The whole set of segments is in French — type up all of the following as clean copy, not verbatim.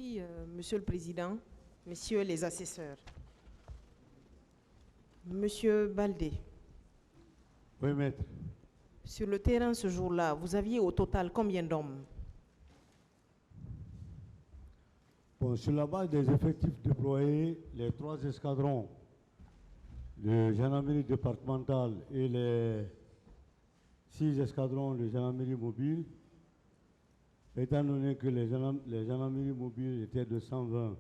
Merci, Monsieur le Président, Messieurs les assesseurs. Monsieur Baldé. Oui, maître. Sur le terrain ce jour-là, vous aviez au total combien d'hommes? Bon, sur la base des effectifs déployés, les 3 escadrons de gendarmerie départementale et les 6 escadrons de gendarmerie mobile, étant donné que les gendarmeries mobiles étaient de 120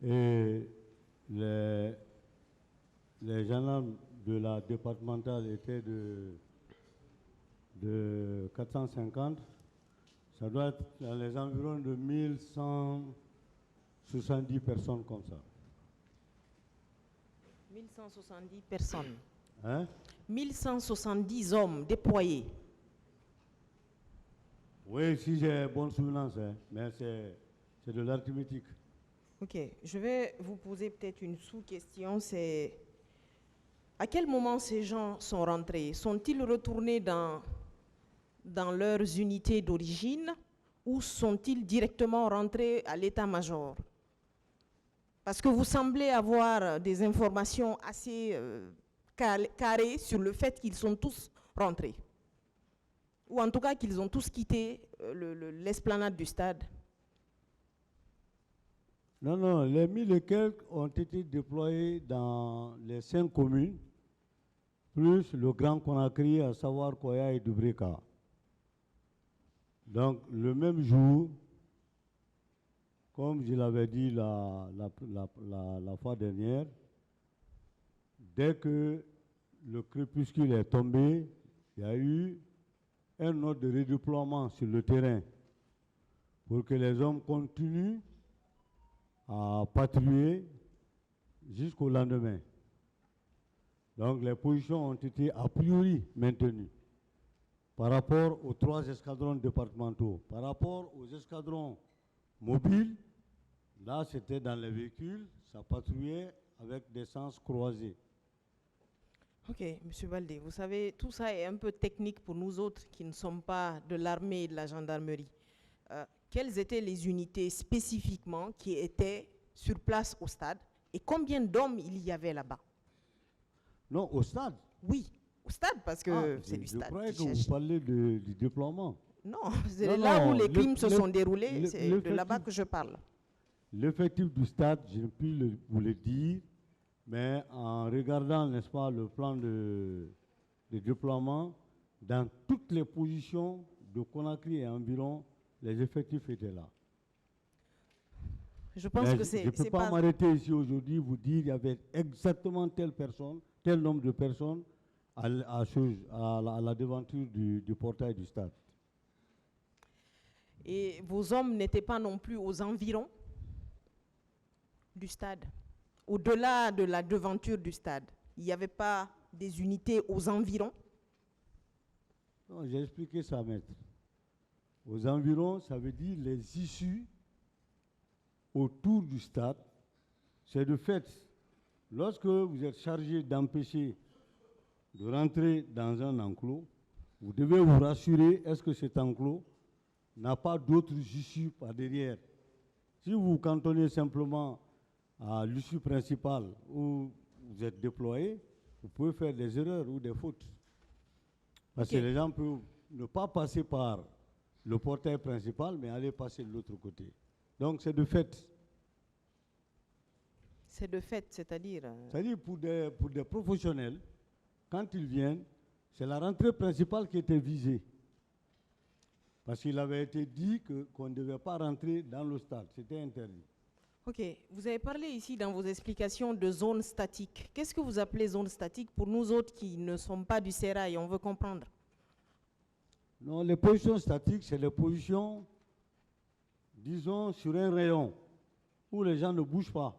et les gendarmes de la départementale étaient de 450, ça doit être dans les environs de 1170 personnes comme ça. 1170 personnes. Hein? 1170 hommes déployés. Oui, si j'ai bonne souvenance, hein, mais c'est de l'arithmétique. Ok, je vais vous poser peut-être une sous-question, c'est à quel moment ces gens sont rentrés? Sont-ils retournés dans leurs unités d'origine ou sont-ils directement rentrés à l'état-major? Parce que vous semblez avoir des informations assez carrées sur le fait qu'ils sont tous rentrés. Ou en tout cas qu'ils ont tous quitté l'esplanade du stade. Non, non, les 1000 et quelques ont été déployés dans les 5 communes, plus le Grand Conakry, à savoir Koya et Dubreka. Donc, le même jour, comme je l'avais dit la fois dernière, dès que le crépuscule est tombé, il y a eu un ordre de redéploiement sur le terrain pour que les hommes continuent à patrouiller jusqu'au lendemain. Donc les positions ont été a priori maintenues par rapport aux 3 escadrons départementaux. Par rapport aux escadrons mobiles, là c'était dans les véhicules, ça patrouillait avec des sens croisés. Ok, M. Baldé, vous savez, tout ça est un peu technique pour nous autres qui ne sommes pas de l'armée et de la gendarmerie. Quelles étaient les unités spécifiquement qui étaient sur place au stade et combien d'hommes il y avait là-bas? Non, au stade? Oui, au stade, parce que c'est du stade. Je croyais que vous parlez du déploiement. Non, c'est là où les crimes se sont déroulés, c'est de là-bas que je parle. L'effectif du stade, je ne puis vous le dire, mais en regardant, n'est-ce pas, le plan de déploiement, dans toutes les positions de Conakry et environ, les effectifs étaient là. Je pense que c'est je ne peux pas m'arrêter ici aujourd'hui, vous dire qu'il y avait exactement telle personne, tel nombre de personnes à la devanture du portail du stade. Et vos hommes n'étaient pas non plus aux environs du stade, au-delà de la devanture du stade. Il n'y avait pas des unités aux environs? Non, j'ai expliqué ça, maître. Aux environs, ça veut dire les issues autour du stade. C'est de fait, lorsque vous êtes chargé d'empêcher de rentrer dans un enclos, vous devez vous rassurer, est-ce que cet enclos n'a pas d'autres issues par derrière? Si vous vous cantonnez simplement à l'issue principale où vous êtes déployé, vous pouvez faire des erreurs ou des fautes. Parce que les gens peuvent ne pas passer par le portail principal, mais aller passer de l'autre côté. Donc c'est de fait. C'est de fait, c'est-à-dire C'est-à-dire pour des professionnels, quand ils viennent, c'est la rentrée principale qui était visée. Parce qu'il avait été dit qu'on ne devait pas rentrer dans le stade, c'était interdit. Ok, vous avez parlé ici dans vos explications de zone statique. Qu'est-ce que vous appelez zone statique pour nous autres qui ne sommes pas du sérail, on veut comprendre? Non, les positions statiques, c'est les positions, disons, sur un rayon, où les gens ne bougent pas.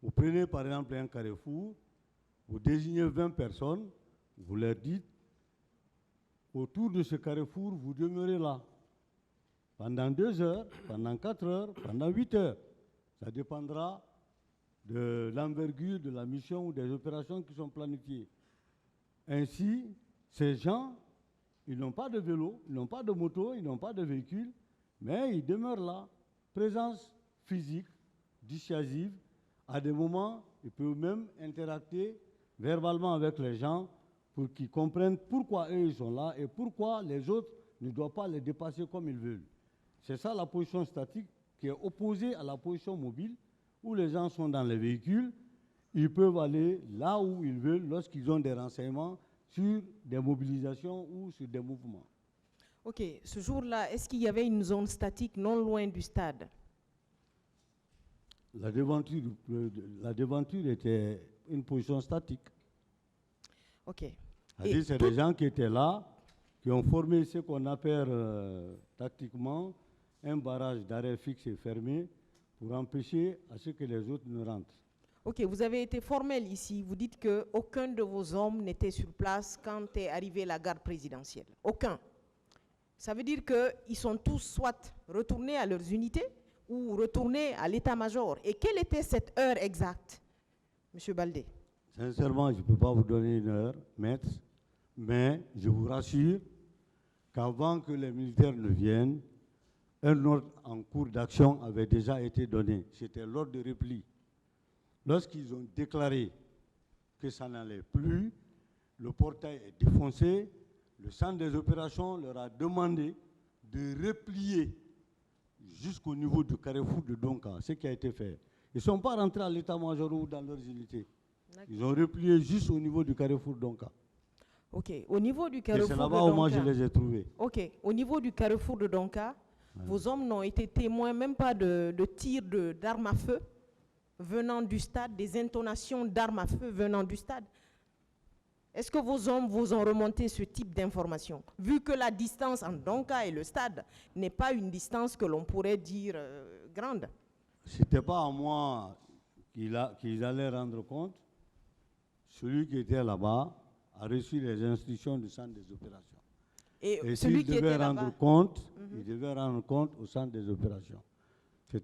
Vous prenez par exemple un carrefour, vous désignez 20 personnes, vous leur dites, autour de ce carrefour, vous demeurez là. Pendant 2 heures, pendant 4 heures, pendant 8 heures. Ça dépendra de l'envergure de la mission ou des opérations qui sont planifiées. Ainsi, ces gens, ils n'ont pas de vélo, ils n'ont pas de moto, ils n'ont pas de véhicule, mais ils demeurent là. présence physique, dissuasive. À des moments, il peut même interacter verbalement avec les gens pour qu'ils comprennent pourquoi eux ils sont là et pourquoi les autres ne doivent pas les dépasser comme ils veulent. C'est ça la position statique qui est opposée à la position mobile où les gens sont dans les véhicules, ils peuvent aller là où ils veulent lorsqu'ils ont des renseignements sur des mobilisations ou sur des mouvements. Ok, ce jour-là, est-ce qu'il y avait une zone statique non loin du stade? La devanture était une position statique. Ok. C'est des gens qui étaient là, qui ont formé ce qu'on appelle tactiquement un barrage d'arrêt fixe et fermé pour empêcher à ce que les autres ne rentrent. Ok, vous avez été formel ici. Vous dites qu'aucun de vos hommes n'était sur place quand est arrivée la garde présidentielle. Aucun. Ça veut dire qu'ils sont tous soit retournés à leurs unités ou retournés à l'état-major. Et quelle était cette heure exacte, M. Baldé? Sincèrement, je ne peux pas vous donner une heure, maître, mais je vous rassure qu'avant que les militaires ne viennent, un ordre en cours d'action avait déjà été donné. C'était l'ordre de repli. Lorsqu'ils ont déclaré que ça n'allait plus, le portail est défoncé, le centre des opérations leur a demandé de replier jusqu'au niveau du carrefour de Donka, ce qui a été fait. Ils ne sont pas rentrés à l'état-major ou dans leurs unités. Ils ont replié juste au niveau du carrefour de Donka. Ok, au niveau du carrefour de Donka. C'est là-bas où moi je les ai trouvés. Ok, au niveau du carrefour de Donka, vos hommes n'ont été témoins même pas de tirs d'armes à feu venant du stade, des intonations d'armes à feu venant du stade. Est-ce que vos hommes vous ont remonté ce type d'informations? Vu que la distance entre Donka et le stade n'est pas une distance que l'on pourrait dire grande. Ce n'était pas à moi qu'ils allaient rendre compte. Celui qui était là-bas a reçu les instructions du centre des opérations. Et s'il devait rendre compte, il devait rendre compte au centre des opérations.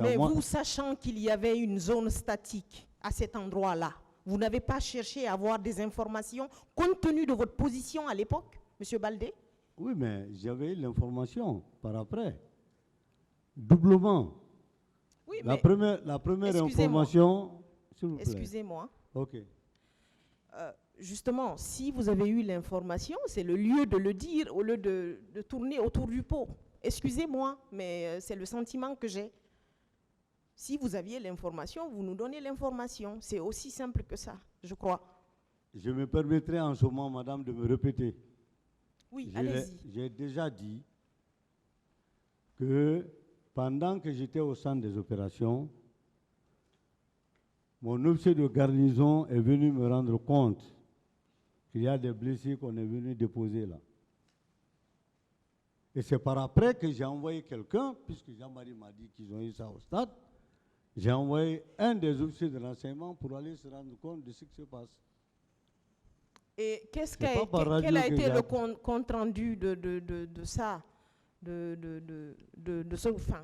Mais vous, sachant qu'il y avait une zone statique à cet endroit-là, vous n'avez pas cherché à avoir des informations compte tenu de votre position à l'époque, M. Baldé? Oui, mais j'avais eu l'information par après. Doublement. Oui, la première information, s'il vous plaît. Excusez-moi. OK. Justement, si vous avez eu l'information, c'est le lieu de le dire au lieu de tourner autour du pot. Excusez-moi, mais c'est le sentiment que j'ai. Si vous aviez l'information, vous nous donnez l'information. C'est aussi simple que ça, je crois. Je me permettrai en ce moment, madame, de me répéter. Oui, allez-y. J'ai déjà dit que pendant que j'étais au centre des opérations, mon officier de garnison est venu me rendre compte qu'il y a des blessés qu'on est venu déposer là. Et c'est par après que j'ai envoyé quelqu'un, puisque Jean-Marie m'a dit qu'ils ont eu ça au stade, j'ai envoyé un des officiers de renseignement pour aller se rendre compte de ce qui se passe. Et quel a été le compte rendu de ça,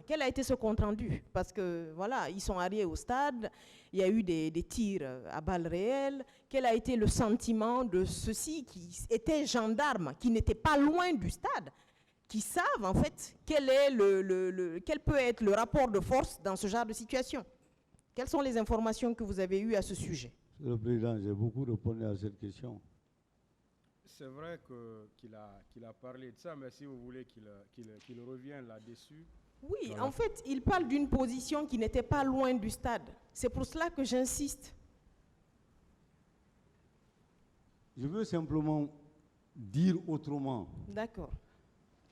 quel a été ce compte rendu? Parce que voilà, ils sont arrivés au stade, il y a eu des tirs à balles réelles. Quel a été le sentiment de ceux-ci qui étaient gendarmes, qui n'étaient pas loin du stade, qui savent en fait quel peut être le rapport de force dans ce genre de situation? Quelles sont les informations que vous avez eues à ce sujet? Monsieur le Président, j'ai beaucoup répondu à cette question. C'est vrai qu'il a parlé de ça, mais si vous voulez qu'il revienne là-dessus. Oui, voilà. En fait, il parle d'une position qui n'était pas loin du stade. C'est pour cela que j'insiste. Je veux simplement dire autrement. D'accord.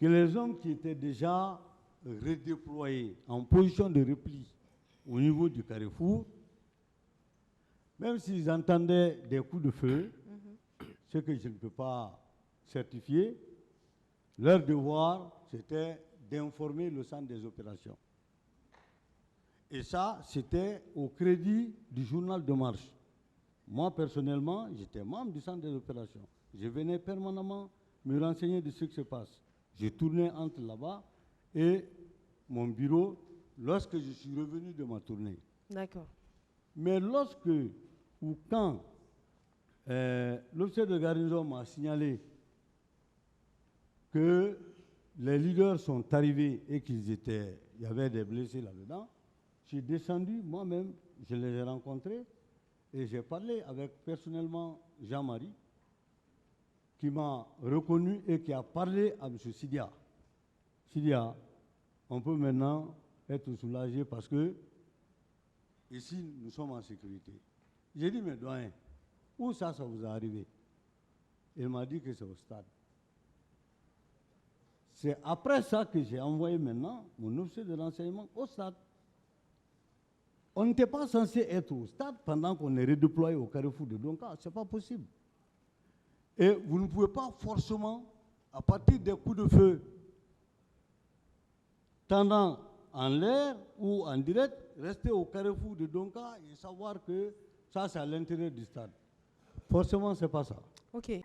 Que les hommes qui étaient déjà redéployés en position de repli au niveau du carrefour, même s'ils entendaient des coups de feu, ce que je ne peux pas certifier, leur devoir, c'était d'informer le centre des opérations. Et ça, c'était au crédit du journal de marche. Moi, personnellement, j'étais membre du centre des opérations. Je venais permanemment me renseigner de ce qui se passe. Je tournais entre là-bas et mon bureau lorsque je suis revenu de ma tournée. D'accord. Mais lorsque ou quand l'officier de garnison m'a signalé que les leaders sont arrivés et qu'ils étaient il y avait des blessés là-dedans. Je suis descendu, moi-même, je les ai rencontrés et j'ai parlé avec personnellement Jean-Marie, qui m'a reconnu et qui a parlé à M. Sidia. Sidia, on peut maintenant être soulagé parce que ici, nous sommes en sécurité. J'ai dit, mais doyen, où ça vous est arrivé? Il m'a dit que c'est au stade. C'est après ça que j'ai envoyé maintenant mon officier de renseignement au stade. On n'était pas censé être au stade pendant qu'on est redéployé au carrefour de Donka. Ce n'est pas possible. Et vous ne pouvez pas forcément, à partir des coups de feu tendant en l'air ou en direct, rester au carrefour de Donka et savoir que ça, c'est à l'intérieur du stade. Forcément, ce n'est pas ça. Ok.